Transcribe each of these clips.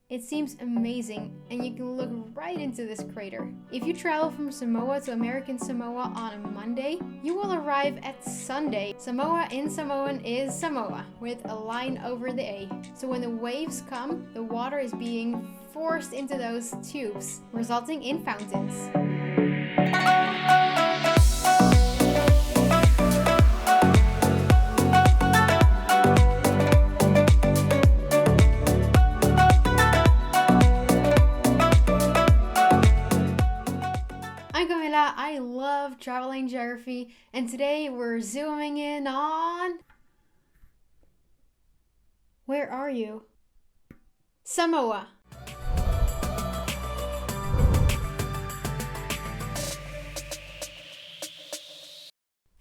It seems amazing, and you can look right into this crater. If you travel from Samoa to American Samoa on a Monday, you will arrive at Sunday. Samoa in Samoan is Samoa, with a line over the A. So when the waves come, the water is being forced into those tubes, resulting in fountains. I love traveling geography, and today we're zooming in on... Where are you? Samoa.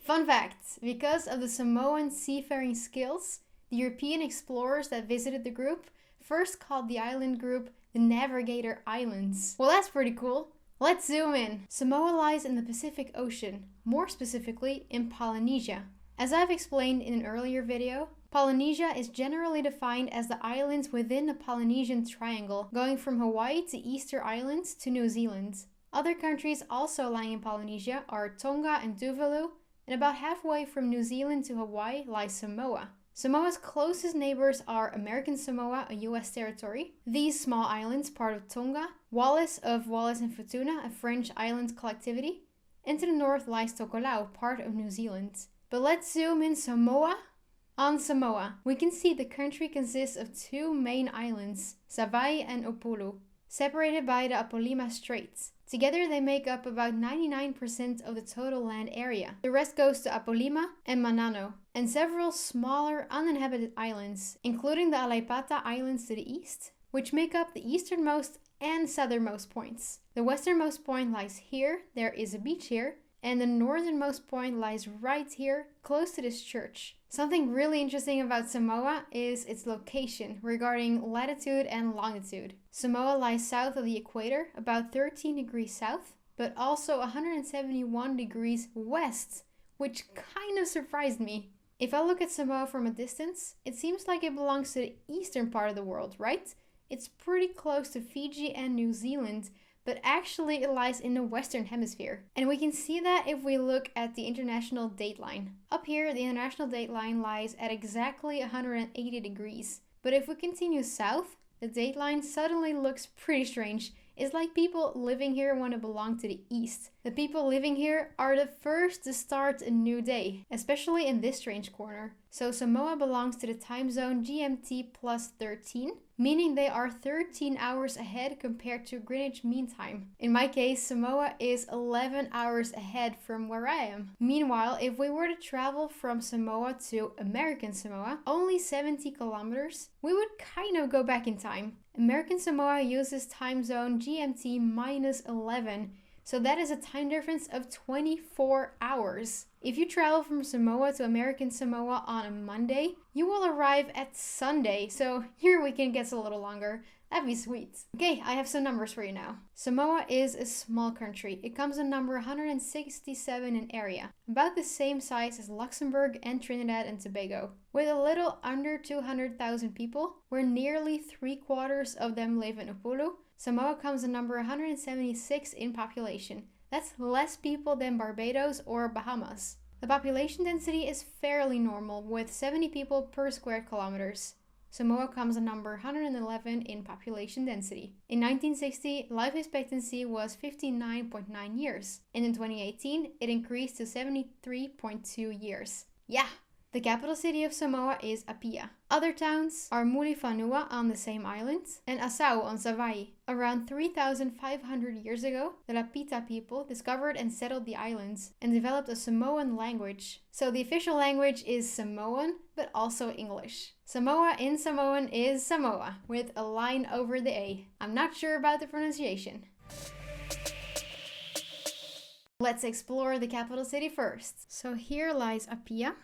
Fun fact, because of the Samoan seafaring skills, the European explorers that visited the group first called the island group the Navigator Islands. Well, that's pretty cool. Let's zoom in. Samoa lies in the Pacific Ocean, more specifically in Polynesia. As I've explained in an earlier video, Polynesia is generally defined as the islands within the Polynesian Triangle, going from Hawaii to Easter Islands to New Zealand. Other countries also lying in Polynesia are Tonga and Tuvalu, and about halfway from New Zealand to Hawaii lies Samoa. Samoa's closest neighbors are American Samoa, a US territory, these small islands part of Tonga, Wallis of Wallis and Futuna, a French island collectivity, and to the north lies Tokelau, part of New Zealand. But let's zoom in Samoa. On Samoa, we can see the country consists of two main islands, Savaii and Upolu, separated by the Apolima Straits. Together they make up about 99% of the total land area. The rest goes to Apolima and Manano, and several smaller uninhabited islands, including the Alaipata Islands to the east, which make up the easternmost and southernmost points. The westernmost point lies here, there is a beach here, and the northernmost point lies right here, close to this church. Something really interesting about Samoa is its location regarding latitude and longitude. Samoa lies south of the equator, about 13 degrees south, but also 171 degrees west, which kind of surprised me. If I look at Samoa from a distance, it seems like it belongs to the eastern part of the world, right? It's pretty close to Fiji and New Zealand, but actually it lies in the Western Hemisphere. And we can see that if we look at the international dateline. Up here, the international dateline lies at exactly 180 degrees. But if we continue south, the dateline suddenly looks pretty strange. It's like people living here want to belong to the east. The people living here are the first to start a new day, especially in this strange corner. So Samoa belongs to the time zone GMT plus 13, meaning they are 13 hours ahead compared to Greenwich Mean Time. In my case, Samoa is 11 hours ahead from where I am. Meanwhile, if we were to travel from Samoa to American Samoa, only 70 kilometers, we would kind of go back in time. American Samoa uses time zone GMT minus 11, so that is a time difference of 24 hours. If you travel from Samoa to American Samoa on a Monday, you will arrive at Sunday, so your weekend gets a little longer. That'd be sweet. Okay, I have some numbers for you now. Samoa is a small country. It comes in number 167 in area, about the same size as Luxembourg and Trinidad and Tobago. With a little under 200,000 people, where nearly 3/4 of them live in Upolu, Samoa comes in number 176 in population. That's less people than Barbados or Bahamas. The population density is fairly normal, with 70 people per square kilometers. Samoa comes in number 111 in population density. In 1960, life expectancy was 59.9 years, and in 2018, it increased to 73.2 years. Yeah! The capital city of Samoa is Apia. Other towns are Mulifanua on the same island and Asau on Savaii. Around 3,500 years ago, the Lapita people discovered and settled the islands and developed a Samoan language. So the official language is Samoan, but also English. Samoa in Samoan is Samoa, with a line over the A. I'm not sure about the pronunciation. Let's explore the capital city first. So here lies Apia,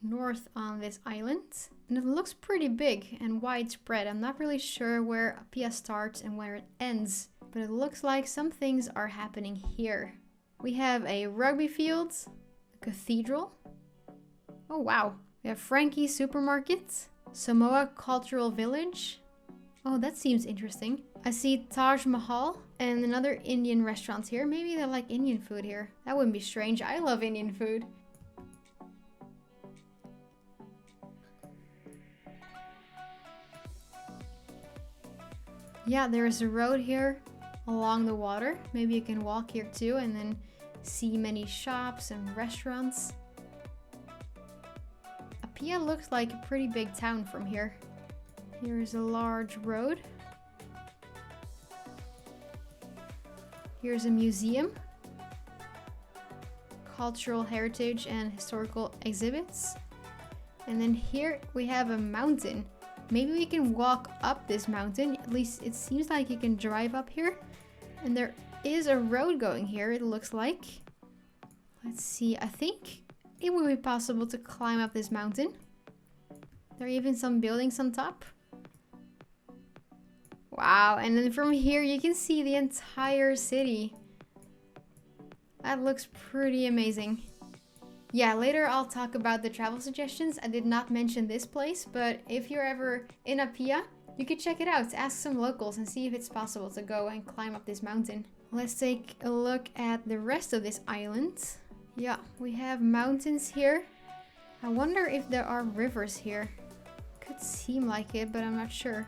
north on this island, and it looks pretty big and widespread. I'm not really sure where Apia starts and where it ends, but it looks like some things are happening here. We have a rugby field, a cathedral. Oh wow, we have Frankie's Supermarket, Samoa Cultural Village, Oh, that seems interesting. I see Taj Mahal and another Indian restaurant here. Maybe they like Indian food here. That wouldn't be strange. I love Indian food. Yeah, there's a road here along the water. Maybe you can walk here too and then see many shops and restaurants. Apia looks like a pretty big town from here. Here's a large road. Here's a museum. Cultural heritage and historical exhibits. And then here we have a mountain. Maybe we can walk up this mountain. At least it seems like you can drive up here. And there is a road going here, it looks like. Let's see, I think it will be possible to climb up this mountain. There are even some buildings on top. Wow, and then from here you can see the entire city. That looks pretty amazing. Yeah, later I'll talk about the travel suggestions. I did not mention this place, but if you're ever in Apia, you could check it out. Ask some locals and see if it's possible to go and climb up this mountain. Let's take a look at the rest of this island. Yeah, we have mountains here. I wonder if there are rivers here. Could seem like it, but I'm not sure.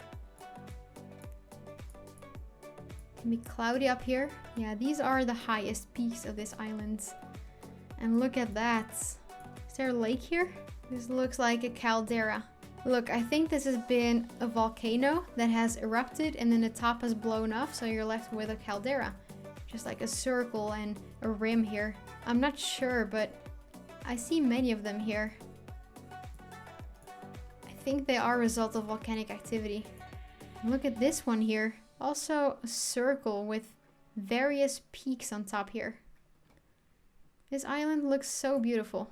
Can be cloudy up here. Yeah, these are the highest peaks of this island. And look at that. Is there a lake here? This looks like a caldera. Look, I think this has been a volcano that has erupted and then the top has blown off, so you're left with a caldera. Just like a circle and a rim here. I'm not sure, but I see many of them here. I think they are a result of volcanic activity. Look at this one here. Also a circle with various peaks on top here. This island looks so beautiful.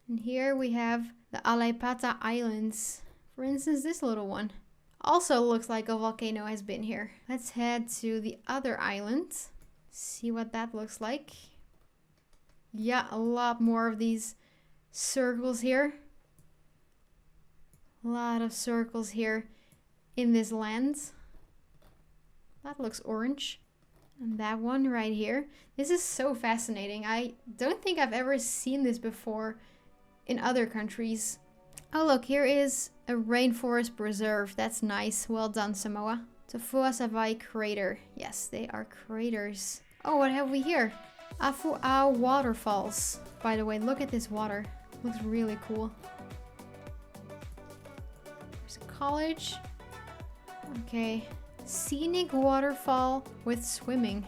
And here we have the Alaipata Islands. For instance, this little one. Also looks like a volcano has been here. Let's head to the other island. See what that looks like. Yeah, a lot more of these circles here. A lot of circles here in this land. That looks orange. And that one right here. This is so fascinating. I don't think I've ever seen this before in other countries. Oh look, here is a rainforest preserve. That's nice. Well done, Samoa. Tofua Savaii crater. Yes, they are craters. Oh, what have we here? Afu'au waterfalls. By the way, look at this water. Looks really cool. There's a college. Okay. Scenic waterfall with swimming.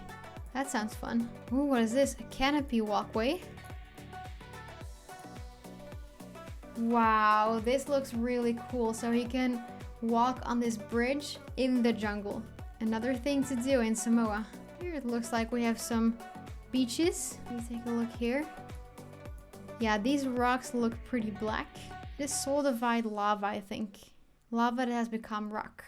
That sounds fun. Ooh, what is this? A canopy walkway. Wow, this looks really cool. So he can walk on this bridge in the jungle. Another thing to do in Samoa. Here it looks like we have some beaches. Let me take a look here. Yeah, these rocks look pretty black. This is solidified lava, I think. Lava that has become rock.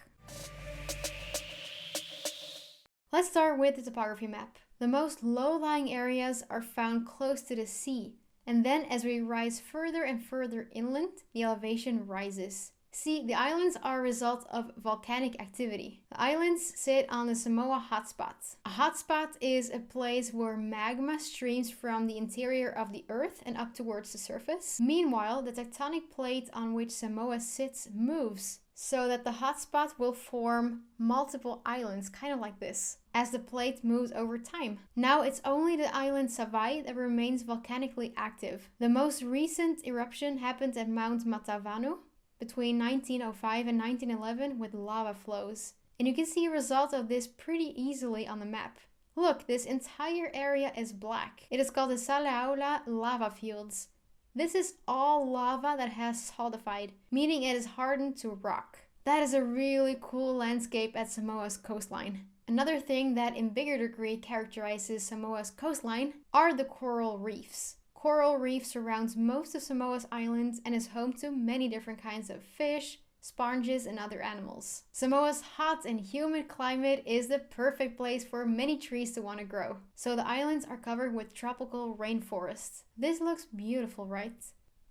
Let's start with the topography map. The most low-lying areas are found close to the sea. And then as we rise further and further inland, the elevation rises. See, the islands are a result of volcanic activity. The islands sit on the Samoa hotspot. A hotspot is a place where magma streams from the interior of the earth and up towards the surface. Meanwhile, the tectonic plate on which Samoa sits moves, so that the hotspot will form multiple islands, kind of like this, as the plate moves over time. Now it's only the island Savaii that remains volcanically active. The most recent eruption happened at Mount Matavanu between 1905 and 1911 with lava flows. And you can see a result of this pretty easily on the map. Look, this entire area is black. It is called the Saleaula lava fields. This is all lava that has solidified, meaning it is hardened to rock. That is a really cool landscape at Samoa's coastline. Another thing that in bigger degree characterizes Samoa's coastline are the coral reefs. Coral reef surrounds most of Samoa's islands and is home to many different kinds of fish, sponges, and other animals. Samoa's hot and humid climate is the perfect place for many trees to want to grow. So the islands are covered with tropical rainforests. This looks beautiful, right?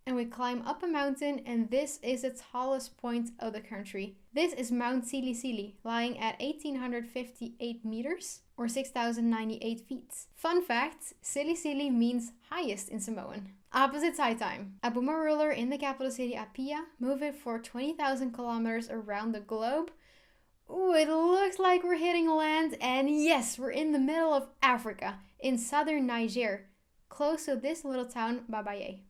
and we climb up a mountain, and this is the tallest point of the country. This is Mount Sili Sili, lying at 1,858 meters or 6,098 feet. Fun fact, Sili Sili means highest in Samoan. Opposite tide time. A boomer ruler in the capital city Apia, move it for 20,000 kilometers around the globe. Ooh, it looks like we're hitting land, and yes, we're in the middle of Africa, in southern Niger, close to this little town, Babaye.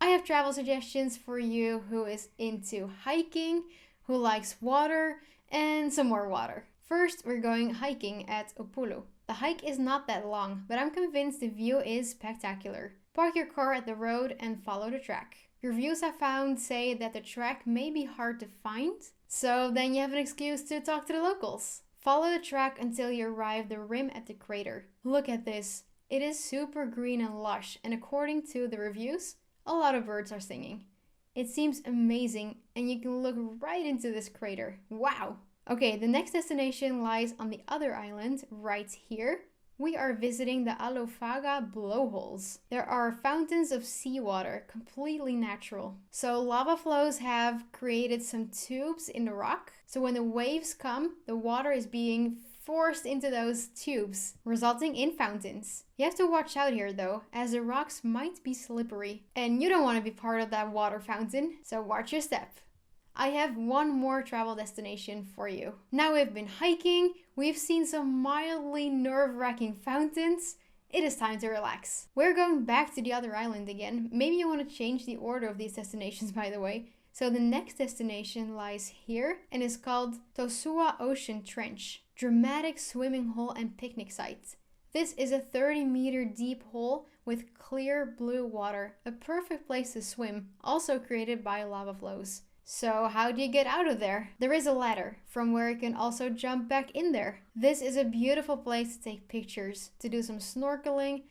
I have travel suggestions for you who is into hiking, who likes water, and some more water. First, we're going hiking at Upulu. The hike is not that long, but I'm convinced the view is spectacular. Park your car at the road and follow the track. Reviews I found say that the track may be hard to find, so then you have an excuse to talk to the locals. Follow the track until you arrive the rim at the crater. Look at this. It is super green and lush, and according to the reviews, a lot of birds are singing. It seems amazing, and you can look right into this crater. Wow! Okay, the next destination lies on the other island, right here. We are visiting the Lotofaga blowholes. There are fountains of seawater, completely natural. So lava flows have created some tubes in the rock. So when the waves come, the water is being forced into those tubes, resulting in fountains. You have to watch out here though, as the rocks might be slippery. And you don't want to be part of that water fountain, so watch your step. I have one more travel destination for you. Now we've been hiking, we've seen some mildly nerve-wracking fountains. It is time to relax. We're going back to the other island again. Maybe you want to change the order of these destinations, by the way. So the next destination lies here and is called Tosua Ocean Trench. Dramatic swimming hole and picnic site. This is a 30-meter deep hole with clear blue water, a perfect place to swim, also created by lava flows. So how do you get out of there? There is a ladder from where you can also jump back in there. This is a beautiful place to take pictures, to do some snorkeling,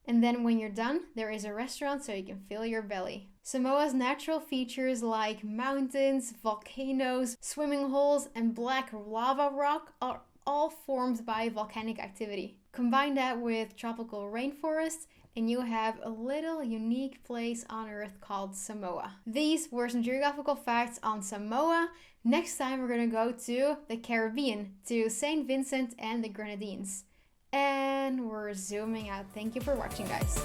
and then when you're done, there is a restaurant so you can fill your belly. Samoa's natural features like mountains, volcanoes, swimming holes, and black lava rock are all formed by volcanic activity. Combine that with tropical rainforest, and you have a little unique place on Earth called Samoa. These were some geographical facts on Samoa. Next time we're gonna go to the Caribbean, to St. Vincent and the Grenadines. And we're zooming out. Thank you for watching, guys.